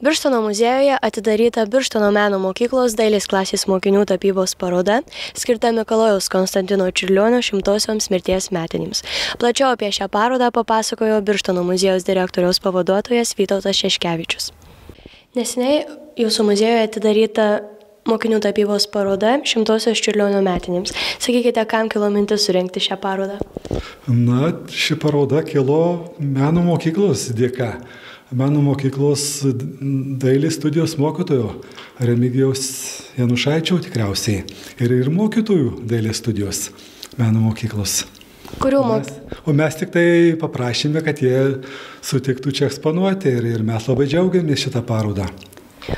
Birštono muziejuje atidaryta Birštono meno mokyklos dailės klasės mokinių tapybos paroda, skirta Mikalojaus Konstantino Čiurlionio 100-osioms mirties metinėms. Plačiau apie šią parodą papasakojo Birštono muziejaus direktoriaus pavaduotojas Vytautas Šeškevičius. Neseniai jūsų muziejuje atidaryta mokinių tapybos paroda 100-osios Čiurlionio metinėms. Sakykite, kam kilo mintis surengti šią parodą? Na, ši paroda kilo meno mokyklos dėka. Meno mokyklos dailės studijos mokytojo Remigijaus Janušaičio tikriausiai ir mokytojų dailės studijos meno mokyklos. O mes tik tai paprašėme, kad jie sutiktų čia eksponuoti ir mes labai džiaugiamės šitą parodą.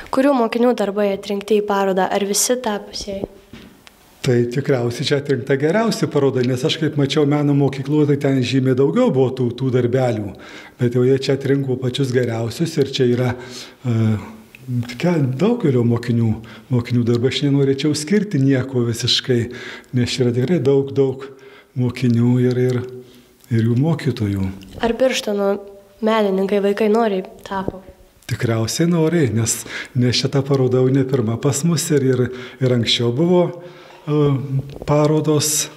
Kurių mokinių darbai atrinkti į parodą, ar visi tapusieji? Tai tikriausiai čia atrinkta geriausia paroda, nes aš kaip mačiau meno mokyklų, tai ten žymiai daugiau buvo tų darbelių, bet jau jie čia atrinko pačius geriausius ir čia yra daugelio mokinių darbai. Aš nenorėčiau skirti nieko visiškai, nes yra tikrai daug mokinių ir jų mokytojų. Ar Birštono menininkai vaikai noriai tapo? Tikriausiai noriai, nes šita paroda jau ne pirma pas mus ir anksčiau buvo parodos,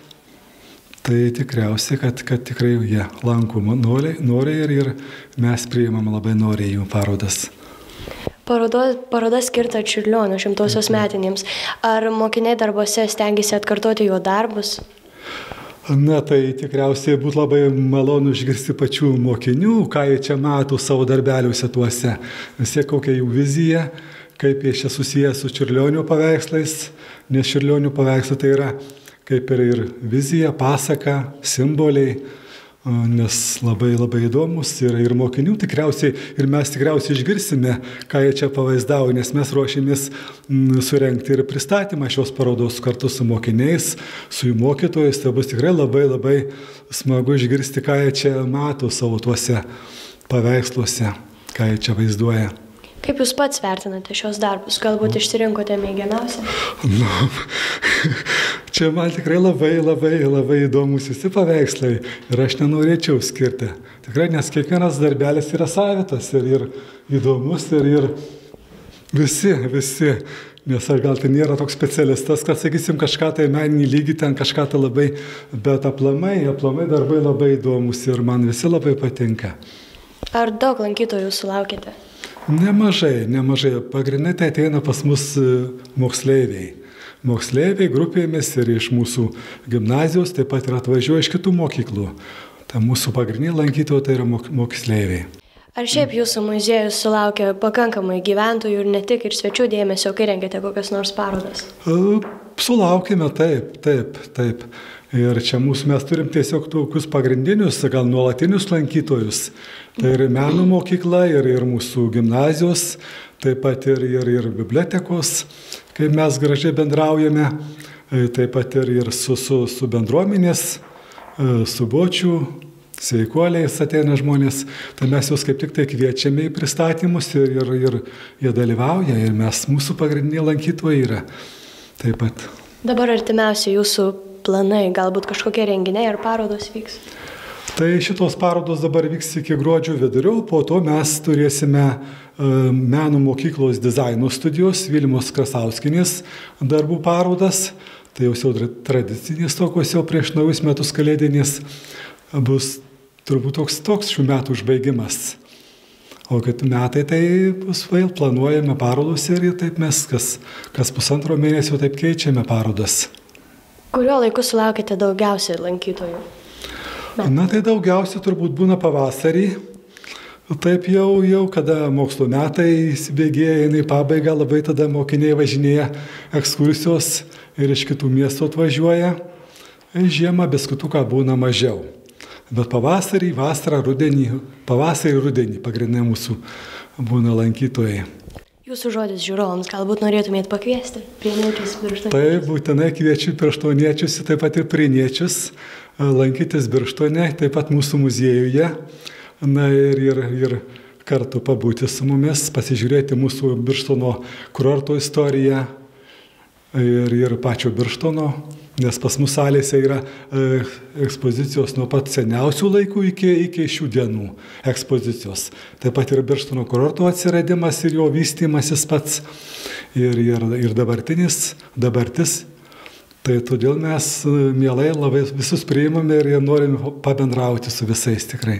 tai tikriausiai, kad tikrai jie lanko noriai ir mes priimam labai noriai jų parodas. Paroda skirta Čiurlionio 100-osios metinėms. Ar mokiniai darbuose stengiasi atkartoti jo darbus? Na, tai tikriausiai būtų labai malonu išgirsti pačių mokinių, ką jie čia mato savo darbeliuose tuose. Vis tiek kokia jų vizija, kaip jie čia susiję su Čiurlionio paveikslais, nes Čiurlionio paveikslai tai yra kaip ir vizija, pasaka, simboliai, nes labai įdomus ir mokinių tikriausiai, ir mes tikriausiai išgirsime, ką jie čia pavaizdavo, nes mes ruošėmės surengti ir pristatymą šios parodos kartu su mokiniais, su jų mokytojais, tai bus tikrai labai smagu išgirsti, ką jie čia mato savo tuose paveiksluose, ką jie čia vaizduoja. Kaip jūs pats vertinate šios darbus? Galbūt išsirinkote mėgiamiausią? Čia man tikrai labai įdomus visi paveikslai ir aš nenorėčiau skirti. Tikrai, nes kiekvienas darbelis yra savitas ir įdomus ir visi. Nes aš gal tai nėra toks specialistas, kad sakysim kažką tai meninį lygį ten kažką tai labai, bet aplamai darbai labai įdomus ir man visi labai patinka. Ar daug lankytojų sulaukėte? Nemažai. Pagrindinai tai ateina pas mus moksleiviai. Moksleiviai grupėmis ir iš mūsų gimnazijos, taip pat ir atvažiuoja iš kitų mokyklų. Tai mūsų pagrindiniai lankytojai tai yra moksleiviai. Ar šiaip jūsų muziejus sulaukia pakankamai gyventojų ir ne tik ir svečių dėmesio, kai rengiate kokias nors parodas? Sulaukime, taip. Ir čia mes turim tiesiog tokius pagrindinius, gal nuolatinius lankytojus. Tai ir meno mokykla, ir mūsų gimnazijos, taip pat ir bibliotekos, kaip mes gražiai bendraujame, taip pat ir su bendruomenės, su bočių, sveikuoliais ateina žmonės. Tai mes juos kaip tik tai kviečiame į pristatymus ir jie dalyvauja ir mūsų pagrindiniai lankytojai yra taip pat. Dabar artimiausia jūsų planai, galbūt kažkokie renginiai ar parodos vyks? Tai šitos parodos dabar vyks iki gruodžio vidurio, po to mes turėsime meno mokyklos dizaino studijos Vilmos Krasauskienės darbų parodas. Tai jau tradicinės tokios jau prieš naujus metus kalėdinės bus turbūt toks šių metų užbaigimas. O kitų metai tai bus vėl planuojame parodos ir taip mes kas pusantro mėnesio taip keičiame parodas. Kuriuo laiku sulaukite daugiausiai lankytojų? Na tai daugiausiai turbūt būna pavasarį. Taip jau kada mokslo metai įsibėgėja į pabaigą, labai tada mokiniai važinėja ekskursijos ir iš kitų miestų atvažiuoja. Žiemą biskutuką būna mažiau. Bet pavasarį, vasarą, rudenį pagrindinai mūsų būna lankytojai. Jūsų žodis žiūrovams, galbūt norėtumėt pakviesti prieniečius, birštoniečius? Taip, būtinai kviečiu birštoniečius, taip pat ir prieniečius lankytis Birštone, taip pat mūsų muziejuje. Na ir kartu pabūti su mumis, pasižiūrėti mūsų Birštono kurorto istoriją ir pačio Birštono nes pas mus salėse yra ekspozicijos nuo pat seniausių laikų iki šių dienų ekspozicijos. Taip pat ir Birštono kurorto atsiradimas ir jo vystymasis pats ir dabartis. Tai todėl mes mielai labai visus priimame ir norim pabendrauti su visais tikrai.